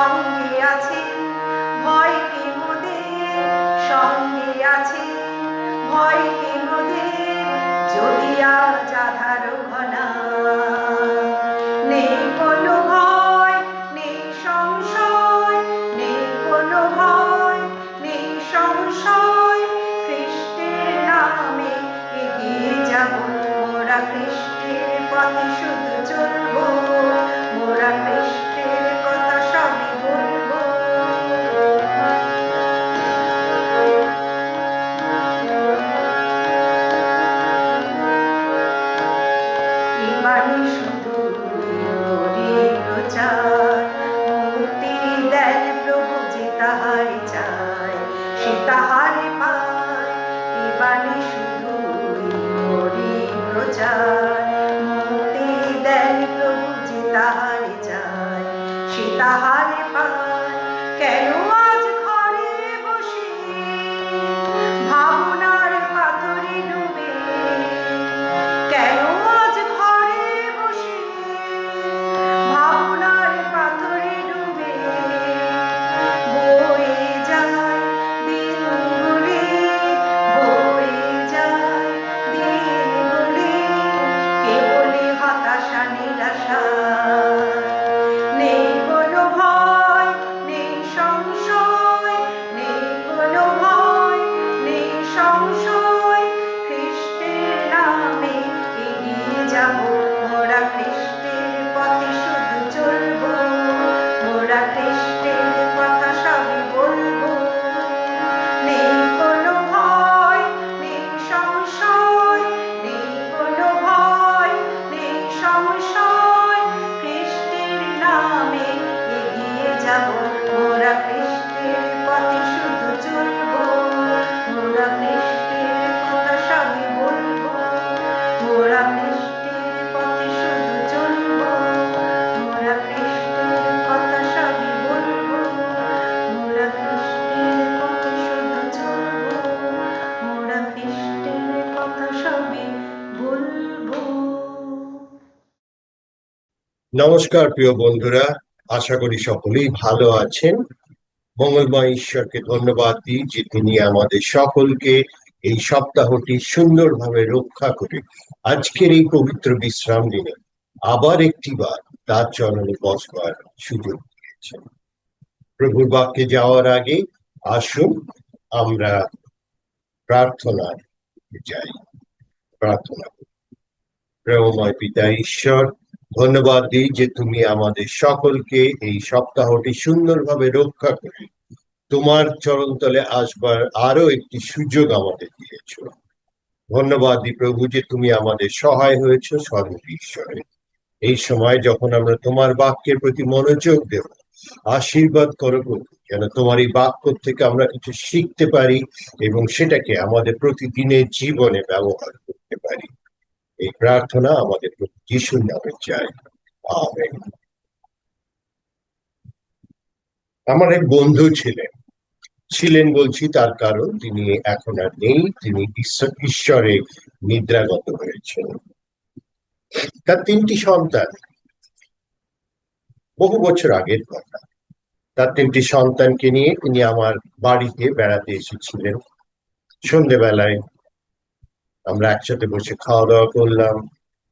সঙ্গে আছে ভয় কে মোদের, সঙ্গে আছে ভয় কে মোদের, যদি আজ আধার ঘনা। নেই কোনো ভয়, নেই সংশয়, নেই কোনো ভয়, নেই সংশয়, খ্রিস্টের নামে এগিয়ে যাব মোরা, খ্রিস্টের পথে শুধু চলবো মোরা, খ্রিস্টের কথা সবই বলবো। এবারে শুধু করি প্রচার, মুক্তি দেন প্রভু যে তাহারে চায় সে তাহারে পায়। এবারে শুধু করি প্রচার, মুক্তি দেন প্রভু যে তাহারে চায় সে তাহারে পায়। কেন আজ ঘরে বসে ভাবনার পাথরে ডুবে, কেন আজ ঘরে বসে ভাবনার পাথরে ডুবে, বয়ে যায় দিনগুলি, বয়ে যায় দিনগুলি, কেবলই হতাশা নিরাশা। নেই কোনো ভয়, নেই সংশয়, নেই কোনো ভয়, নেই সংশয়, খ্রিস্টের নামে এগিয়ে যাব মোরা, খ্রিস্টের পথে শুধু চলবো মোরা, খ্রিস্টের কথা সবই বলবো। নেই কোনো ভয়, নেই সংশয়, নেই কোনো ভয়, নেই সংশয়, খ্রিস্টের নামে এগিয়ে যাব মোরা, খ্রিস্টের পথে শুধু চলবো মোরা, খ্রিস্টের কথা সবই বলবো মোরা, খ্রিস্টের পথে শুধু চলবো মোরা, খ্রিস্টের কথা সবই বলবো মোরা, খ্রিস্টের পথে শুধু চলবো মোরা, খ্রিস্টের কথা সবই বলবো। নমস্কার প্রিয় বন্ধুরা, আশা করি সকলেই ভালো আছেন। মঙ্গলময় ঈশ্বরকে ধন্যবাদ দিই যে তিনি আমাদের সকলকে এই সপ্তাহটি সুন্দরভাবে রক্ষা করে আজকের এই পবিত্র বিশ্রাম দিনে আবার একটিবার তার চরণে বসবার সুযোগ দিয়েছেন। প্রভুর বাক্যে যাওয়ার আগে আসুন আমরা প্রার্থনায় যাই, প্রার্থনা করি। প্রেমময় পিতা ঈশ্বর, ধন্যবাদ দিই যে তুমি আমাদের সকলকে এই সপ্তাহটি সুন্দরভাবে রক্ষা করে তোমার চরণতলে আসবার আরো একটি সুযোগ আমাদের দিয়েছ। ধন্যবাদ দিই প্রভু যে তুমি আমাদের সহায় হয়েছ সর্বটি ঈশ্বরে। এই সময় যখন আমরা তোমার বাক্যের প্রতি মনোযোগ দেব, আশীর্বাদ করো প্রভু, যেন তোমার এই বাক্য থেকে আমরা কিছু শিখতে পারি এবং সেটাকে আমাদের প্রতিদিনের জীবনে ব্যবহার করতে পারি। এই প্রার্থনা আমাদের প্রভু যিশুর নামে চাই, আমেন। আমার এক বন্ধু ছিলেন বলছি তার কারণ তিনি এখন আর নেই, তিনি ঈশ্বরে নিদ্রাগত হয়েছেন। তার 3টি সন্তান, বহু বছর আগের কথা। তার 3টি সন্তানকে নিয়ে তিনি আমার বাড়িতে বেড়াতে এসেছিলেন। সন্ধ্যেবেলায় আমরা একসাথে বসে খাওয়া দাওয়া করলাম,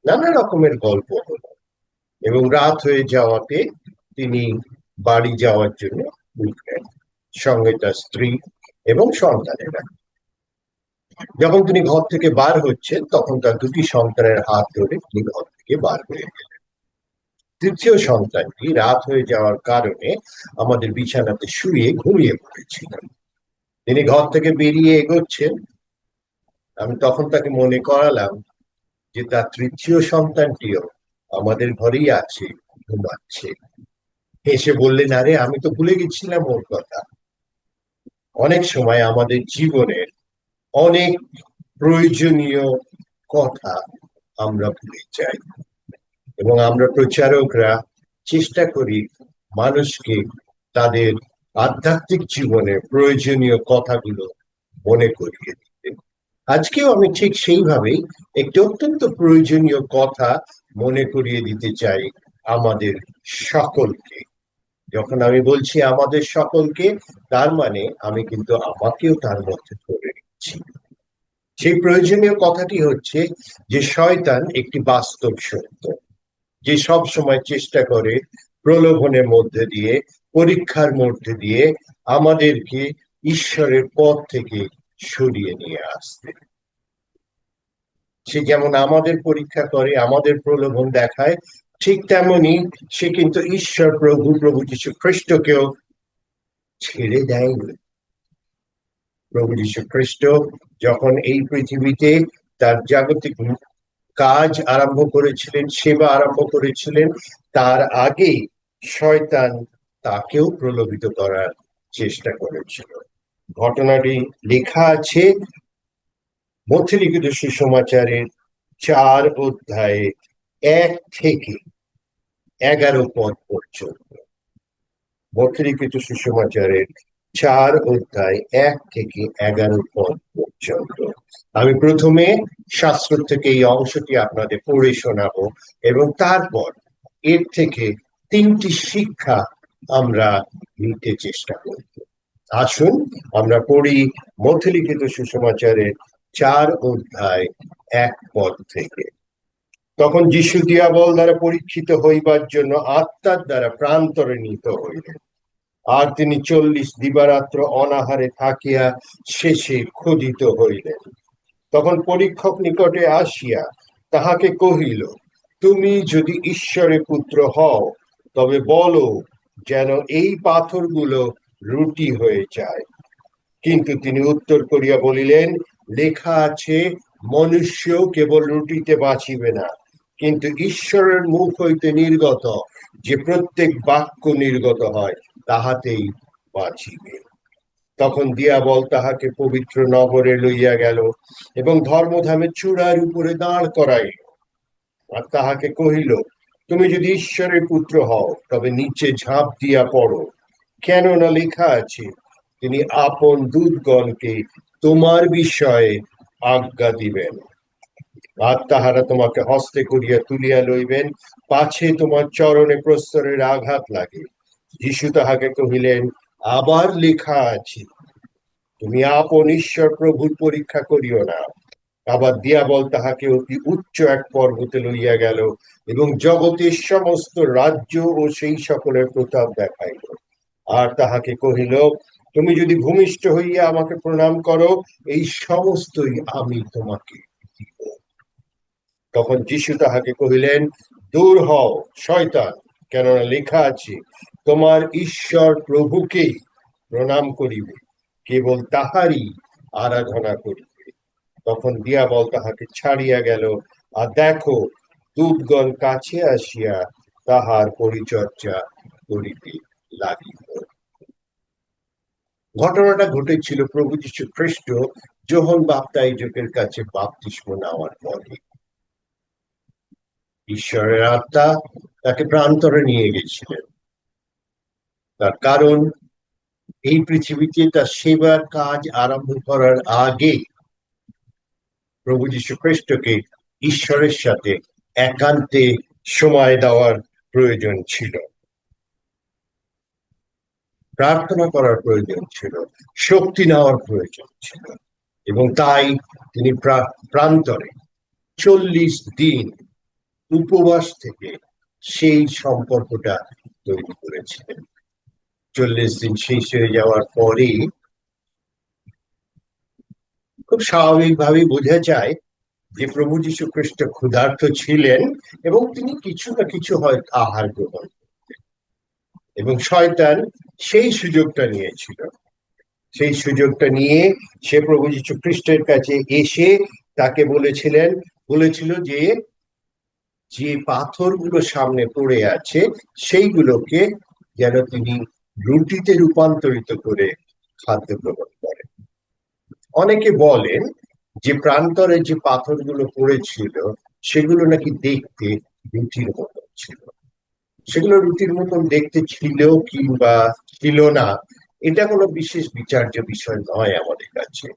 নানা রকমের গল্প হলো এবং রাত হয়ে যাওয়াতে তিনি বাড়ি যাওয়ার জন্য উঠলেন, সঙ্গে তার স্ত্রী এবং সন্তানেরা। যখন তিনি ঘর থেকে বার হচ্ছেন তখন তার 2টি সন্তানের হাত ধরে তিনি ঘর থেকে বার হয়ে গেলেন। 3য় সন্তানটি রাত হয়ে যাওয়ার কারণে আমাদের বিছানাতে শুয়ে ঘুমিয়ে পড়েছিলেন। তিনি ঘর থেকে বেরিয়ে এগোচ্ছেন, আমি তখন তাকে মনে করালাম যে তার 3য় সন্তানটিও আমাদের ঘরেই আছে, ঘুমাচ্ছে। হেসে বললেন, আরে আমি তো ভুলে গেছিলাম ওর কথা। অনেক সময় আমাদের জীবনের অনেক প্রয়োজনীয় কথা আমরা ভুলে যাই এবং আমরা প্রচারকরা চেষ্টা করি মানুষকে তাদের আধ্যাত্মিক জীবনে প্রয়োজনীয় কথাগুলো মনে করিয়ে দিতে। আজকেও আমি ঠিক সেইভাবেই একটি অত্যন্ত প্রয়োজনীয় কথা মনে করিয়ে দিতে চাই আমাদের সকলকে। যখন আমি বলছি আমাদের সকলকে, তার মানে আমি কিন্তু আমাকেও তার মধ্যে ধরে নিচ্ছি। সেই প্রয়োজনীয় কথাটি হচ্ছে যে শয়তান একটি বাস্তব সত্য, যে সব সময় চেষ্টা করে প্রলোভনের মধ্যে দিয়ে, পরীক্ষার মধ্যে দিয়ে আমাদেরকে ঈশ্বরের পথ থেকে সরিয়ে নিয়ে আসতে। সে যেমন আমাদের পরীক্ষা করে, আমাদের প্রলোভন দেখায়, ঠিক তেমনি সে কিন্তু ঈশ্বর প্রভু যীশু খ্রিস্টকেও ছেড়ে দেয়নি। প্রভু যীশু খ্রিস্ট যখন এই পৃথিবীতে তার জাগতিক কাজ আরম্ভ করেছিলেন, সেবা আরম্ভ করেছিলেন, তার আগে শয়তান তাকেও প্রলোভিত করার চেষ্টা করেছিল। ঘটনাটি লেখা আছে মথি লিখিত সুসমাচারের 4 অধ্যায়ে 1 থেকে 11 পদ পর্যন্ত। মথি লিখিত সুসমাচারের 4 অধ্যায় 1 থেকে 11 পদ পর্যন্ত। আমি প্রথমে শাস্ত্র থেকে এই অংশটি আপনাদের পড়ে শোনাবো এবং তারপর এর থেকে 3টি শিক্ষা আমরা নিতে চেষ্টা করব। আসুন আমরা পড়ি মথি লিখিত সুসমাচারের 4 অধ্যায় 1 পদ থেকে। তখন যীশু দিয়াবল দ্বারা পরীক্ষিত হইবার জন্য আত্মার দ্বারা প্রান্তরে নিত হইলেন। আর তিনি 40 দিবারাত্র অনাহারে থাকিয়া শেষে ক্ষুধিত হইলেন। তখন পরীক্ষক নিকটে আসিয়া তাহাকে কহিল, তুমি যদি ঈশ্বরের পুত্র হও তবে বলো যেন এই পাথরগুলো রুটি হয়ে যায়। কিন্তু তিনি উত্তর করিয়া বলিলেন, লেখা আছে, মনুষ্য কেবল রুটিতে বাঁচিবে না, কিন্তু ঈশ্বরের মুখ হইতে নির্গত যে প্রত্যেক বাক্য নির্গত হয় তাহাতেই বাঁচিবে। তখন দিয়াবল তাহাকে পবিত্র নগরে লইয়া গেল এবং ধর্মধামের চূড়ার উপরে দাঁড় করাইল। আর তাহাকে কহিল, তুমি যদি ঈশ্বরের পুত্র হও তবে নিচে ঝাঁপ দিয়া পড়ো, কেননা লেখা আছে, তিনি আপন দূতগণকে তোমার বিষয়ে আজ্ঞা দিবেন, আর তাহারা তোমাকে হস্তে করিয়া তুলিয়া লইবেন, পাছে তোমার চরণে প্রস্তরের আঘাত লাগে। যীশু তাহাকে কহিলেন, আবার লেখা আছে, তুমি আপন ঈশ্বর প্রভুর পরীক্ষা করিও না। আবার দিয়াবল তাহাকে অতি উচ্চ এক পর্বতে লইয়া গেল এবং জগতের সমস্ত রাজ্য ও সেই সকলের প্রতাপ দেখাইল। আর তাহাকে কহিল, তুমি যদি ভূমিষ্ঠ হইয়া আমাকে প্রণাম করো, এই সমস্তই আমি তোমাকে দিব। তখন যীশু তাহাকে কহিলেন, দূর হও শয়তান, কেননা লেখা আছে, তোমার ঈশ্বর প্রভুকেই প্রণাম করিবে, কেবল তাহারই আরাধনা করিবে। তখন দিয়াবল তাহাকে ছাড়িয়া গেল, আর দেখো, দূতগণ কাছে আসিয়া তাহার পরিচর্যা করিতে লাগিল। ঘটনাটা ঘটেছিল প্রভু যীশু খ্রিস্ট যোহন বাপ্তাইজকের কাছে বাপ্তিস্ম নেওয়ার পরে। ঈশ্বরের আত্মা তাকে প্রান্তরে নিয়ে গেছিলেন, তার কারণ এই পৃথিবীতে তার সেবার কাজ আরম্ভ করার আগে প্রভু যীশু খ্রিস্টকে ঈশ্বরের সাথে একান্তে সময় দেওয়ার প্রয়োজন ছিল, প্রার্থনা করার প্রয়োজন ছিল, শক্তি নেওয়ার প্রয়োজন ছিল, এবং তাই তিনি প্রান্তরে 40 দিন উপবাস থেকে সেই সম্পর্কটা তৈরি করেছিলেন। 40 দিন শেষ হয়ে যাওয়ার পরে খুব স্বাভাবিকভাবেই বোঝা যায় যে প্রভু যীশু খ্রিস্ট ক্ষুধার্ত ছিলেন এবং তিনি কিছু না কিছু হয়তো আহার গ্রহণ করতেন, এবং শয়তান সেই সুযোগটা নিয়েছিল। সেই সুযোগটা নিয়ে সে প্রভু যীশু খ্রিস্টের কাছে এসে তাকে বলেছিল যে যে পাথরগুলো সামনে পড়ে আছে সেইগুলোকে যেন তিনি রুটিতে রূপান্তরিত করে খাদ্য গ্রহণ করেন। অনেকে বলেন যে প্রান্তরে যে পাথরগুলো পড়েছিল সেগুলো নাকি দেখতে রুটির মতন ছিল। সেগুলো রুটির মতন দেখতে ছিল কিংবা ছিল না, এটা কোনো বিশেষ বিচার্য বিষয় নয় আমাদের কাছে।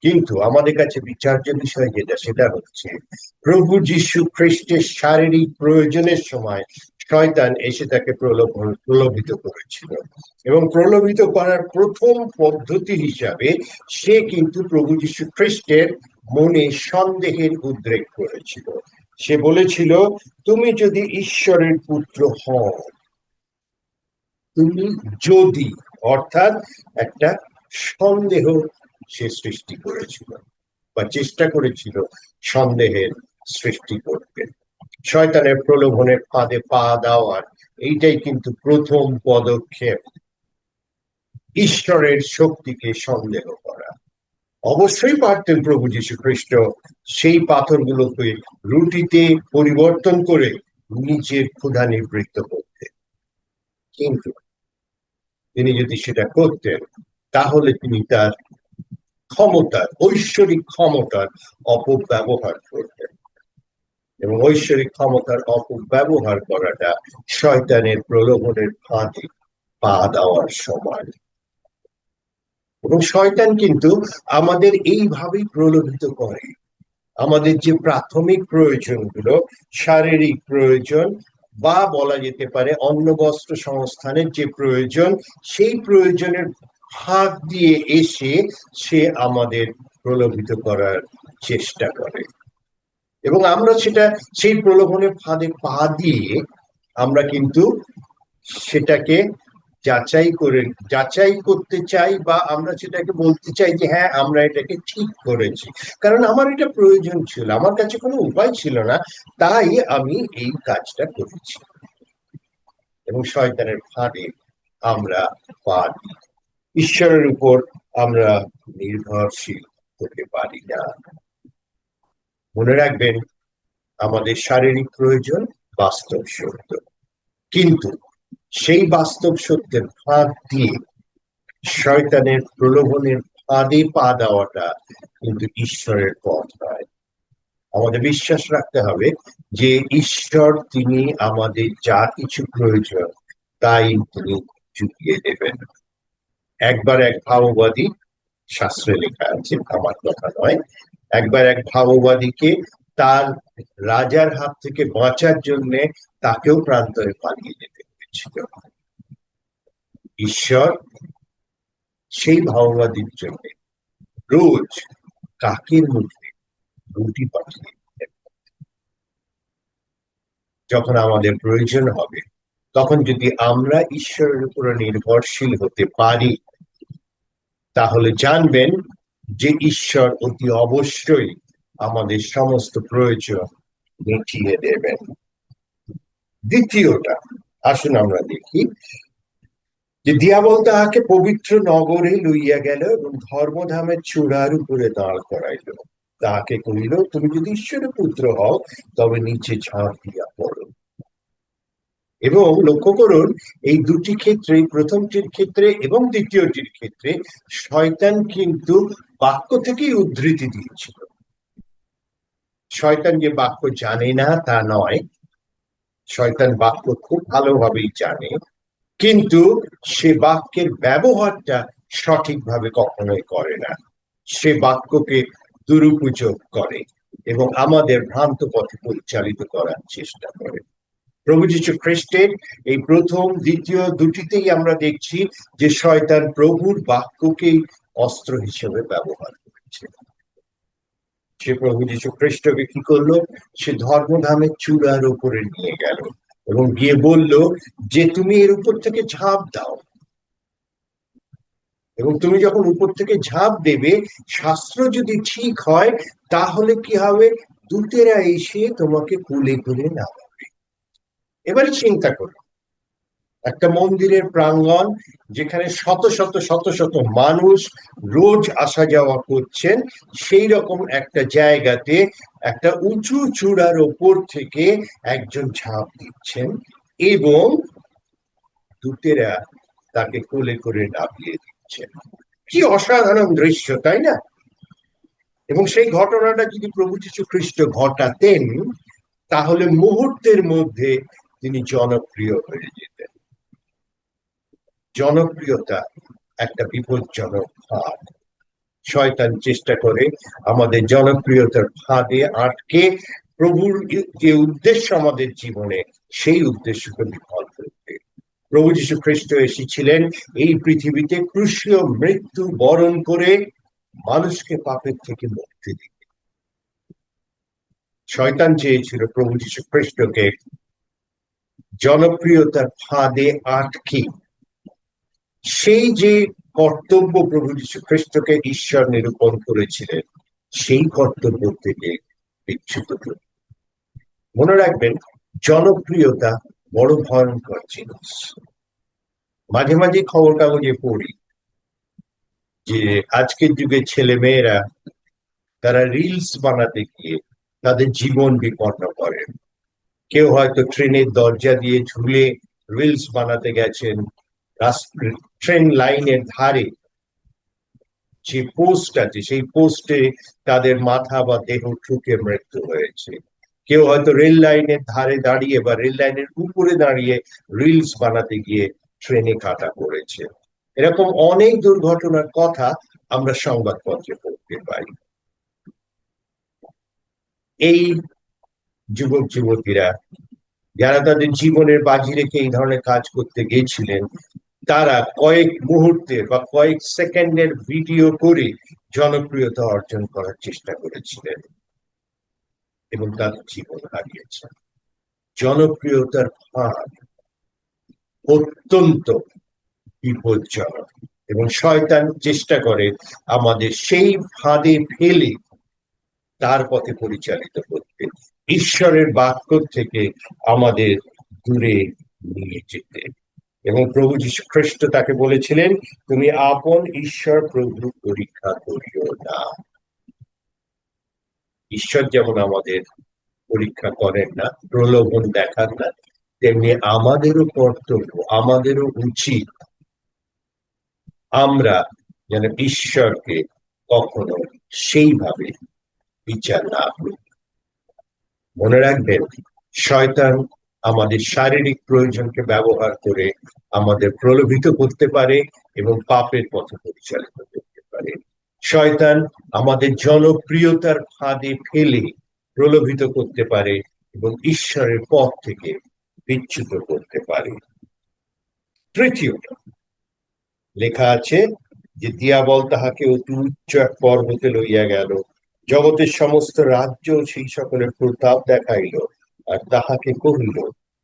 কিন্তু আমাদের কাছে বিচার্য বিষয় যেটা, সেটা হচ্ছে প্রভু যীশু খ্রিস্টের শারীরিক প্রয়োজনের সময় শয়তান এসে তাকে প্রলোভিত করেছিল, এবং প্রলোভিত করার প্রথম পদ্ধতি হিসাবে সে কিন্তু প্রভু যীশু খ্রিস্টের মনে সন্দেহের উদ্রেক করেছিল। সে বলেছিল, তুমি যদি ঈশ্বরের পুত্র হও, তুমি যদি, অর্থাৎ একটা সন্দেহ সে সৃষ্টি করেছিল বা চেষ্টা করেছিল সন্দেহের সৃষ্টি করতে। শয়তানের প্রলোভনের ফাঁদে পা দেওয়ার এইটাই কিন্তু প্রথম পদক্ষেপ, ঈশ্বরের শক্তিকে সন্দেহ করা। অবশ্যই পারতেন প্রভু যীশু খ্রিস্ট সেই পাথরগুলোকে রুটিতে পরিবর্তন করে নিজের ক্ষুধা নিবৃত্ত করতে, কিন্তু তিনি যদি সেটা করতেন তাহলে তিনি তার ক্ষমতার, ঐশ্বরিক ক্ষমতার অপব্যবহার করতেন, এবং ঐশ্বরিক ক্ষমতার অপব্যবহার করাটা শয়তানের প্রলোভনের ফাঁদে পা দেওয়ার সময়। এবং শয়তান কিন্তু আমাদের এইভাবেই প্রলোভিত করে। আমাদের যে প্রাথমিক প্রয়োজনগুলো, শারীরিক প্রয়োজন বা বলা যেতে পারে অন্ন বস্ত্র সংস্থানের যে প্রয়োজন, সেই প্রয়োজনের হাত দিয়ে এসে সে আমাদের প্রলোভিত করার চেষ্টা করে, এবং আমরা সেটা সেই প্রলোভনের ফাঁদে পা দিয়ে আমরা কিন্তু সেটাকে যাচাই করতে চাই, বা আমরা সেটাকে বলতে চাই যে হ্যাঁ, আমরা এটাকে ঠিক করেছি, কারণ আমার এটা প্রয়োজন ছিল, আমার কাছে কোনো উপায় ছিল না, তাই আমি এই কাজটা করেছি। এবং শয়তানের ফাঁদে আমরা পা দিই। ঈশ্বরের উপর আমরা নির্ভরশীল হতে পারি না। মনে রাখবেন, আমাদের শারীরিক প্রয়োজন বাস্তব সত্য, কিন্তু সেই বাস্তব সত্যের ফাঁদ দিয়ে শয়তানের প্রলোভনের ফাঁদে পা দেওয়াটা কিন্তু ঈশ্বরের পথ নয়। আমাদের বিশ্বাস রাখতে হবে যে ঈশ্বর তিনি আমাদের যা কিছু প্রয়োজন তাই তিনি জুগিয়ে দেবেন। একবার এক ভাববাদী, শাস্ত্রে লেখা আছে, আমার কথা নয়, একবার এক ভাববাদীকে তার রাজার হাত থেকে বাঁচার জন্য তাকেও প্রান্তরে পালিয়ে যেতে হয়েছিল। ঈশ্বর সেই ভাববাদীর জন্য রোজ কাকের মুখে রুটি পাঠিয়ে দিতেন। যখন আমাদের প্রয়োজন হবে, তখন যদি আমরা ঈশ্বরের উপরে নির্ভরশীল হতে পারি, তাহলে জানবেন যে ঈশ্বর অতি অবশ্যই আমাদের সমস্ত প্রয়োজন মিটিয়ে দেবেন। দ্বিতীয়টা, আসুন আমরা দেখি যে দিয়াবল তাহাকে পবিত্র নগরে লইয়া গেল এবং ধর্মধামের চূড়ার উপরে দাঁড় করাইল। তাহাকে কহিল, তুমি যদি ঈশ্বরের পুত্র হও তবে নিচে ঝাঁপ দিয়া পড়ো। এবং লক্ষ্য করুন, এই দুটি ক্ষেত্রে, প্রথমটির ক্ষেত্রে এবং দ্বিতীয়টির ক্ষেত্রে, শয়তান কিন্তু বাক্য থেকেই উদ্ধৃতি দিয়েছিল। শয়তান যে বাক্য জানে না তা নয়, শয়তান বাক্য খুব ভালোভাবেই জানে, কিন্তু সে বাক্যের ব্যবহারটা সঠিকভাবে কখনোই করে না। সে বাক্যকে দুরুপযোগ করে এবং আমাদের ভ্রান্ত পথে পরিচালিত করার চেষ্টা করে। প্রভু যীশু খ্রিস্টের এই প্রথম দ্বিতীয় দুটিতেই আমরা দেখছি যে শয়তান প্রভুর বাক্যকেই অস্ত্র হিসেবে ব্যবহার করেছে। সে প্রভু যীশু খ্রিস্টকে কি করলো? সে ধর্মধামের চূড়ার উপরে নিয়ে গেল এবং গিয়ে বলল যে তুমি এর উপর থেকে ঝাঁপ দাও, এবং তুমি যখন উপর থেকে ঝাঁপ দেবে, শাস্ত্র যদি ঠিক হয় তাহলে কি হবে? দূতেরা এসে তোমাকে কোলে করে নামাবে। এবারে চিন্তা করো, একটা মন্দিরের প্রাঙ্গণ যেখানে শত শত শত শত মানুষ রোজ আসা যাওয়া করছেন, সেই রকম একটা জায়গাতে একটা উঁচু চূড়ার ওপর থেকে একজন ঝাঁপ দিচ্ছেন এবং দূতেরা তাকে কোলে করে নামিয়ে দিচ্ছেন। কি অসাধারণ দৃশ্য, তাই না? এবং সেই ঘটনাটা যদি প্রভু যীশু খ্রিস্ট ঘটাতেন, তাহলে মুহূর্তের মধ্যে তিনি জনপ্রিয় হয়ে যেতেন। জনপ্রিয়তা একটা বিপজ্জনক ফাঁদ। শয়তান চেষ্টা করে আমাদের জনপ্রিয়তার ফাঁদে আটকে প্রভুর যে উদ্দেশ্য আমাদের জীবনে সেই উদ্দেশ্যকে বিফল করতে। প্রভু যীশু খ্রিস্ট এসেছিলেন এই পৃথিবীতে ক্রুশীয় মৃত্যু বরণ করে মানুষকে পাপের থেকে মুক্তি দিতে। শয়তান চেয়েছিল প্রভু যীশু খ্রিস্টকে জনপ্রিয়তার ফাঁদে আটকে সেই যে কর্তব্য প্রভু যীশু খ্রিস্টকে ঈশ্বর নিরূপণ করেছিলেন সেই কর্তব্য থেকে বিচ্যুত করে। মনে রাখবেন, জনপ্রিয়তা বড় ভয়ঙ্কর জিনিস। মাঝে মাঝে খবর কাগজে পড়ি যে আজকের যুগে ছেলে মেয়েরা তারা রিলস বানাতে গিয়ে তাদের জীবন বিপন্ন করেন। কেউ হয়তো ট্রেনের দরজা দিয়ে ঝুলে রিলস বানাতে গেছেন, ট্রেন লাইনের ধারে যে পোস্ট আছে সেই পোস্টে তাদের মাথা বা দেহ ঠুকে মৃত্যু হয়েছে। কেউ হয়তো রেল লাইনের ধারে দাঁড়িয়ে বা রেল লাইনের উপরে দাঁড়িয়ে রিলস বানাতে গিয়ে ট্রেনে কাটা পড়েছে। এরকম অনেক দুর্ঘটনার কথা আমরা সংবাদপত্রে পড়তে পাই। এই যুবক যুবতীরা যারা তাদের জীবনের বাজি রেখে এই ধরনের কাজ করতে গিয়েছিলেন, তারা কয়েক মুহূর্তের বা কয়েক সেকেন্ডের ভিডিও করে জনপ্রিয়তা অর্জন করার চেষ্টা করেছিলেন এবং তাদের জীবন হারিয়েছেন। জনপ্রিয়তার ফাঁদ অত্যন্ত বিপজ্জনক এবং শয়তান চেষ্টা করে আমাদের সেই ফাঁদে ফেলে তার পথে পরিচালিত করতে, ঈশ্বরের বাক্য থেকে আমাদের দূরে নিয়ে যেতে। এবং প্রভু যীশু খ্রিস্ট তাকে বলেছিলেন, তুমি আপন ঈশ্বর প্রভু পরীক্ষা করিও না। ঈশ্বর যেমন আমাদের পরীক্ষা করেন না, প্রলোভন দেখান না, তেমনি আমাদেরও কর্তব্য, আমাদেরও উচিত আমরা যেন ঈশ্বরকে কখনো সেইভাবে বিচার না করি। মনে রাখবেন, শয়তান আমাদের শারীরিক প্রয়োজনকে ব্যবহার করে আমাদের প্রলোভিত করতে পারে এবং পাপের পথে পরিচালিত করতে পারে। শয়তান আমাদের জনপ্রিয়তার ফাঁদে ফেলে প্রলোভিত করতে পারে এবং ঈশ্বরের পথ থেকে বিচ্যুত করতে পারে। তৃতীয়ত, লেখা আছে যে দিয়াবল তাহাকে অতি উচ্চ এক পর্বতে লইয়া গেল, জগতের সমস্ত রাজ্য সেই সকলের প্রতাপ দেখাইল, আর তাহাকে কহিল,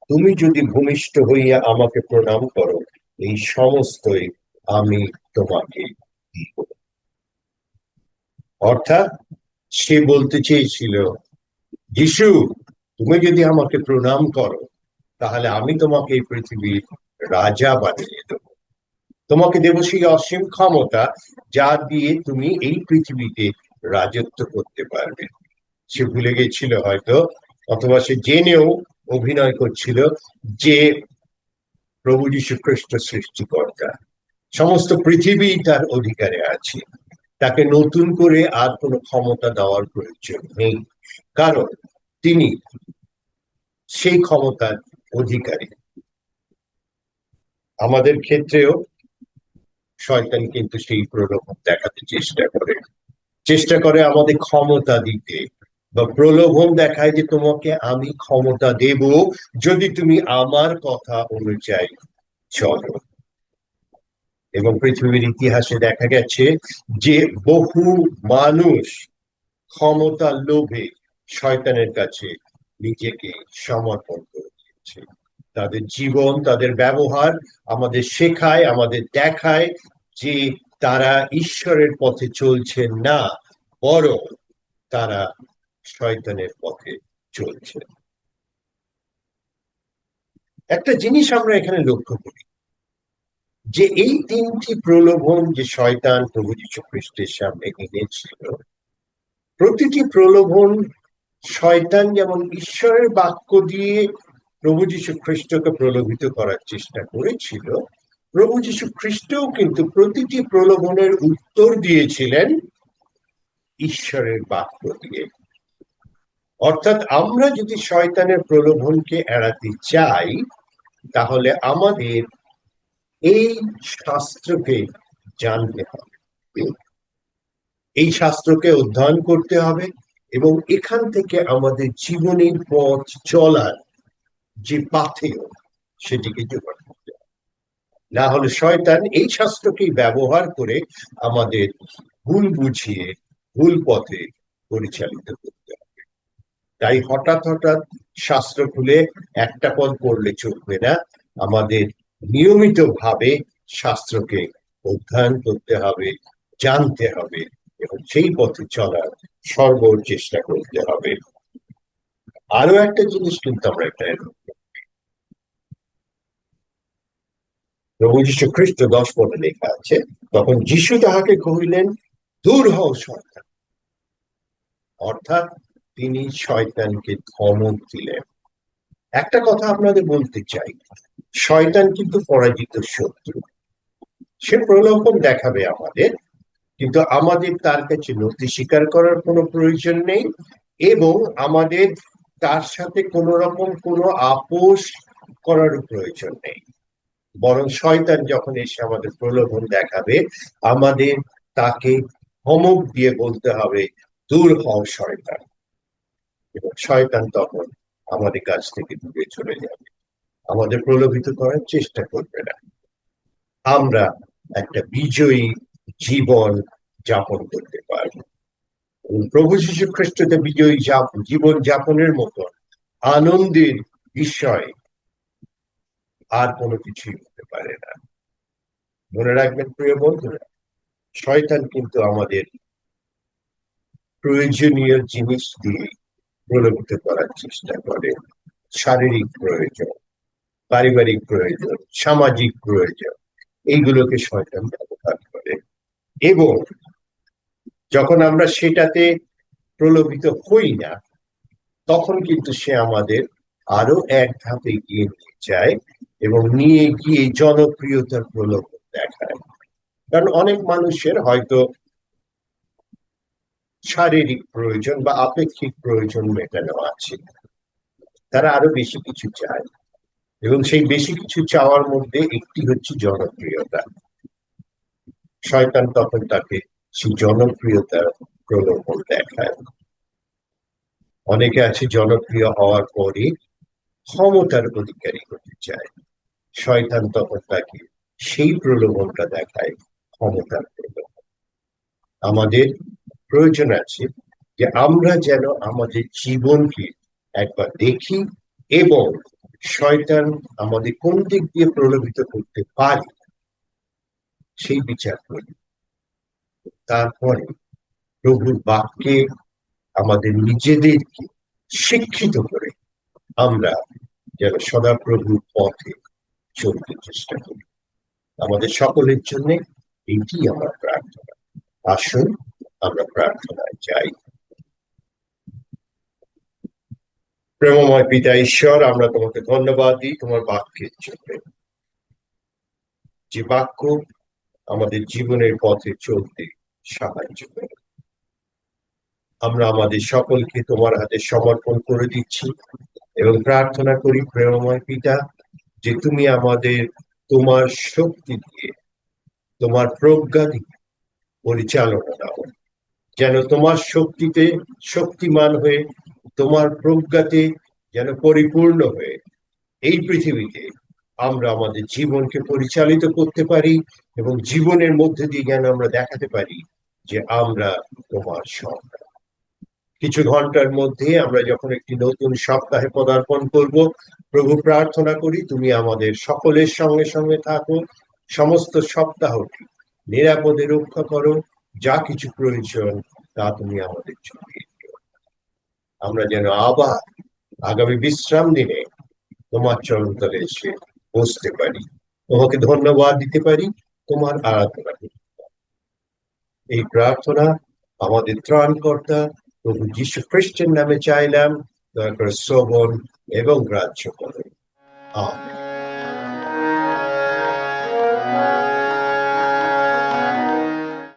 তুমি যদি ভূমিষ্ঠ হইয়া আমাকে প্রণাম করো, এই সমস্তই আমি তোমাকে দিব। অর্থাৎ সে বলতে চেয়েছিল, যিশু, তুমি যদি আমাকে প্রণাম করো তাহলে আমি তোমাকে এই পৃথিবীর রাজা বানিয়ে দেব, তোমাকে দেব সেই অসীম ক্ষমতা যা দিয়ে তুমি এই পৃথিবীতে রাজত্ব করতে পারবে। সে ভুলে গেছিল হয়তো, অথবা সে জেনেও অভিনয় করছিল যে প্রভু যীশু খ্রিস্ট সৃষ্টিকর্তা, সমস্ত পৃথিবী তার অধিকারে আছে, তাকে নতুন করে আর কোনো ক্ষমতা দেওয়ার প্রয়োজন নেই, কারণ তিনি সেই ক্ষমতার অধিকারী। আমাদের ক্ষেত্রেও শয়তান কিন্তু সেই প্রলোভন দেখাতে চেষ্টা করে আমাদের ক্ষমতা দিতে, বা প্রলোভন দেখায় যে তোমাকে আমি ক্ষমতা দেব যদি তুমি আমার কথা অনুযায়ী চলো। এবং পৃথিবীর ইতিহাসে দেখা গেছে যে বহু মানুষ ক্ষমতার লোভে শয়তানের কাছে নিজেকে সমর্পণ করে দিয়েছে। তাদের জীবন, তাদের ব্যবহার আমাদের শেখায়, আমাদের দেখায় যে তারা ঈশ্বরের পথে চলছে না, বরং তারা শয়তানের পথে চলছে। একটা জিনিস আমরা এখানে লক্ষ্য করি যে এই তিনটি প্রলোভন যে শয়তান প্রভু যীশু খ্রিস্টের সামনে এনেছিল, প্রতিটি প্রলোভন শয়তান যেমন ঈশ্বরের বাক্য দিয়ে প্রভু যীশু খ্রিস্টকে প্রলোভিত করার চেষ্টা করেছিল, প্রভু যীশু খ্রিস্টও কিন্তু প্রতিটি প্রলোভনের উত্তর দিয়েছিলেন ঈশ্বরের বাক্য দিয়ে। অর্থাৎ আমরা যদি শয়তানের প্রলোভনকে এড়াতে চাই, তাহলে আমাদের এই শাস্ত্রকে জানতে হবে, এই শাস্ত্রকে অধ্যয়ন করতে হবে এবং এখান থেকে আমাদের জীবনের পথ চলার যে পাথেয় সেটিকে জোগাড় করতে হবে। না হলে শয়তান এই শাস্ত্রকেই ব্যবহার করে আমাদের ভুল বুঝিয়ে ভুল পথে পরিচালিত করতে হবে। তাই হঠাৎ হঠাৎ শাস্ত্র খুলে একটা পদ পড়লে চলবে না, আমাদের নিয়মিত ভাবে শাস্ত্রকে অধ্যয়ন করতে হবে, জানতে হবে এবং সেই পথে চলার সর্বোচ্চ চেষ্টা করতে হবে। আরো একটা জিনিস কিন্তু আমরা এটা প্রভু যীশু খ্রিস্ট 10 পদে লেখা আছে, তখন যীশু তাহাকে কহিলেন, দূর হও শয়তান। অর্থাৎ তিনি শয়তানকে ধমক দিলেন। একটা কথা আপনাদের বলতে চাই, শয়তান কিন্তু পরাজিত শত্রু। সে প্রলোভন দেখাবে আমাদের, কিন্তু আমাদের তার কাছে নতি স্বীকার করার কোনো প্রয়োজন নেই এবং আমাদের তার সাথে কোনো রকম কোনো আপোষ করার প্রয়োজন নেই। বরং শয়তান যখন এসে আমাদের প্রলোভন দেখাবে, আমাদের তাকে ধমক দিয়ে বলতে হবে, দূর হও শয়তান। এবং শয়তান তখন আমাদের কাছ থেকে দূরে চলে যাবে, আমাদের প্রলোভিত করার চেষ্টা করবে না। আমরা একটা বিজয়ী জীবন যাপন করতে পারব। প্রভু যীশু খ্রিস্টতে বিজয়ী জীবন যাপনের মতো আনন্দের বিষয় আর কোনো কিছুই হতে পারে না। মনে রাখবেন প্রিয় বন্ধুরা, শয়তান কিন্তু আমাদের প্রয়োজনীয় জিনিস দিয়ে প্রলোভিত করার চেষ্টা করে। শারীরিক প্রয়োজন, পারিবারিক প্রয়োজন, সামাজিক প্রয়োজন, এইগুলোকে শয়তান ব্যবহার করে এবং যখন আমরা সেটাতে প্রলোভিত হই না, তখন কিন্তু সে আমাদের আরো এক ধাপ এগিয়ে নিয়ে যায় এবং নিয়ে গিয়ে জনপ্রিয়তার প্রলোভন দেখায়। কারণ অনেক মানুষের হয়তো শারীরিক প্রয়োজন বা আপেক্ষিক প্রয়োজন মেটানো আছে, তারা আরো বেশি কিছু চায় এবং সেই বেশি কিছু চাওয়ার মধ্যে একটি হচ্ছে জনপ্রিয়তা। শয়তান তখন তাকে সেই জনপ্রিয়তার প্রলোভন দেখায়। অনেকে আছে জনপ্রিয় হওয়ার পরে ক্ষমতার অধিকারী হতে চায়, শয়তান তখন তাকে সেই প্রলোভনটা দেখায়, ক্ষমতার প্রলোভন। আমাদের প্রয়োজন আছে যে আমরা যেন আমাদের জীবনকে একবার দেখি এবং শয়তান আমাদের কোন দিক দিয়ে প্রলোভিত করতে পারে সেই বিচার করি। তারপরে প্রভুর বাক্যে আমাদের নিজেদেরকে শিক্ষিত করে আমরা যেন সদাপ্রভুর পথে চলতে চেষ্টা করি। আমাদের সকলের জন্য এটি আমার প্রার্থনা। আসুন আমরা প্রার্থনায় যাই। প্রেমময় পিতা ঈশ্বর, আমরা তোমাকে ধন্যবাদ দিই তোমার বাক্যের জন্য, যে বাক্য আমাদের জীবনের পথে চলতে সাহায্য করে। আমরা আমাদের সকলকে তোমার হাতে সমর্পণ করে দিচ্ছি এবং প্রার্থনা করি প্রেমময় পিতা, যে তুমি আমাদের তোমার শক্তি দিয়ে, তোমার প্রজ্ঞা দিয়ে পরিচালনা দাও, যেন তোমার শক্তিতে শক্তিমান হয়ে, তোমার প্রজ্ঞাতে যেন পরিপূর্ণ হয়ে এই পৃথিবীতে আমরা আমাদের জীবনকে পরিচালিত করতে পারি এবং জীবনের মধ্যে দিয়ে যেন আমরা দেখাতে পারি যে আমরা তোমার সন্তান। কিছু ঘন্টার মধ্যে আমরা যখন একটি নতুন সপ্তাহে পদার্পণ করব, প্রভু প্রার্থনা করি তুমি আমাদের সকলের সঙ্গে সঙ্গে থাকো, সমস্ত সপ্তাহটি নিরাপদে রক্ষা করো, যা কিছু প্রয়োজন তা তুমি আমাদের জুড়িয়ে দিও। আমরা যেন আবার আগামী বিশ্রাম দিনে তোমার চরণতলে এসে বসতে পারি, তোমাকে ধন্যবাদ দিতে পারি, তোমার আরাধনা করতে পারি। এই প্রার্থনা আমাদের ত্রাণকর্তা প্রভু যীশু খ্রিস্টের নামে চাইলাম, দয়া করে শ্রবণ এবং গ্রাহ্য করুন। আমেন।